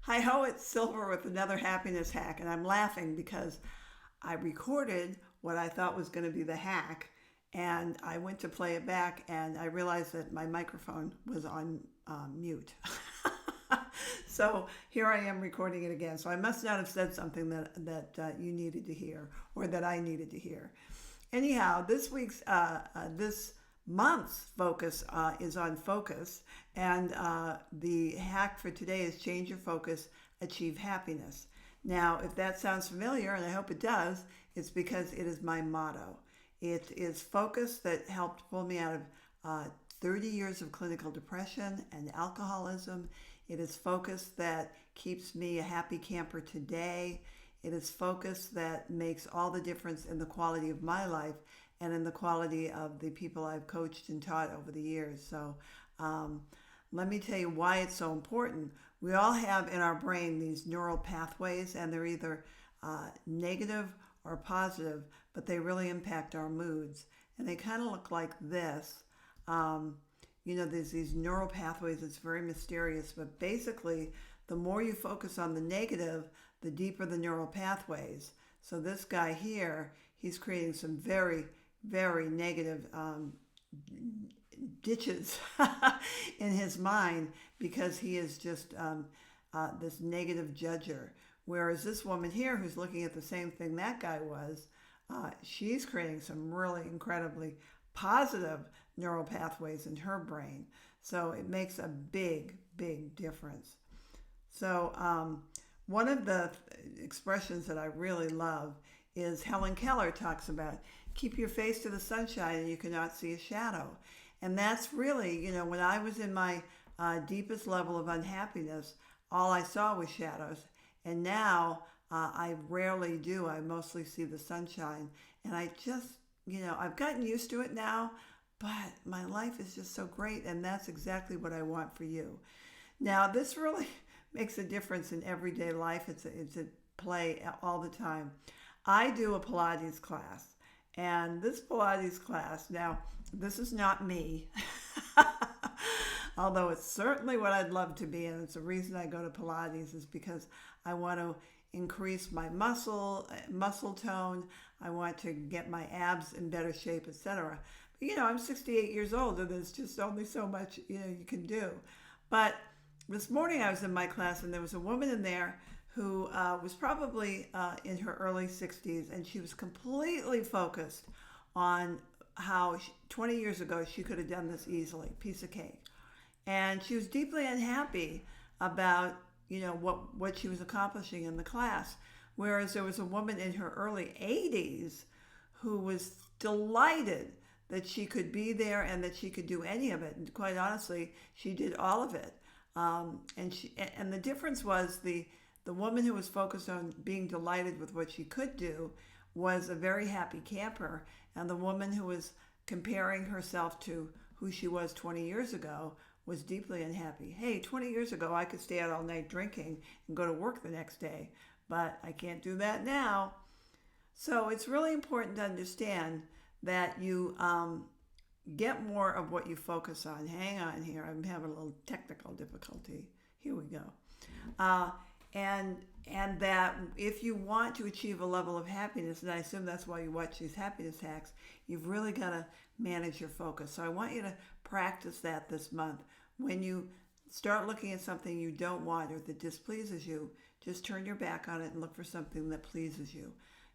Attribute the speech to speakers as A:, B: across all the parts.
A: Hi ho, it's Silver with another happiness hack, and I'm laughing because I recorded what I thought was going to be the hack, and I went to play it back, and I realized that my microphone was on mute. So here I am recording it again. So I must not have said something that you needed to hear or that I needed to hear. Anyhow, this month's focus is on focus, and the hack for today is change your focus, achieve happiness. Now, if that sounds familiar, and I hope it does, it's because it is my motto. It is focus that helped pull me out of 30 years of clinical depression and alcoholism. It is focus that keeps me a happy camper today. It is focus that makes all the difference in the quality of my life and in the quality of the people I've coached and taught over the years. So let me tell you why it's so important. We all have in our brain these neural pathways, and they're either negative or positive, but they really impact our moods. And they kind of look like this. There's these neural pathways. It's very mysterious, but basically, the more you focus on the negative, the deeper the neural pathways. So this guy here, he's creating some very, very negative ditches in his mind because he is just this negative judger. Whereas this woman here, who's looking at the same thing that guy was, she's creating some really incredibly positive neural pathways in her brain. So it makes a big, big difference. So one of the expressions that I really love is Helen Keller talks about keep your face to the sunshine and you cannot see a shadow. And that's really, when I was in my deepest level of unhappiness, all I saw was shadows. And now I rarely do. I mostly see the sunshine. And I just, I've gotten used to it now, but my life is just so great. And that's exactly what I want for you. Now, this really makes a difference in everyday life. It's a play all the time. I do a Pilates class, and this Pilates class, now, this is not me, although it's certainly what I'd love to be, and it's the reason I go to Pilates is because I want to increase my muscle tone. I want to get my abs in better shape, etc. But, I'm 68 years old, and there's just only so much, you can do. But this morning I was in my class, and there was a woman in there who was probably in her early 60s, and she was completely focused on how 20 years ago she could have done this easily, piece of cake. And she was deeply unhappy about, what she was accomplishing in the class. Whereas there was a woman in her early 80s who was delighted that she could be there and that she could do any of it. And quite honestly, she did all of it. And the difference was the woman who was focused on being delighted with what she could do was a very happy camper, and the woman who was comparing herself to who she was 20 years ago was deeply unhappy. Hey, 20 years ago I could stay out all night drinking and go to work the next day, but I can't do that now. So it's really important to understand that you get more of what you focus on. Hang on here, I'm having a little technical difficulty. Here we go. And that if you want to achieve a level of happiness, and I assume that's why you watch these happiness hacks, you've really got to manage your focus. So I want you to practice that this month. When you start looking at something you don't want or that displeases you, just turn your back on it and look for something that pleases you.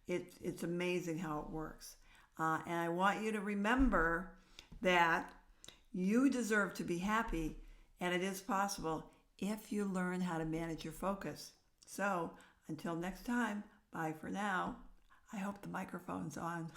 A: It's amazing how it works. And I want you to remember that you deserve to be happy, and it is possible if you learn how to manage your focus. So until next time, bye for now. I hope the microphone's on.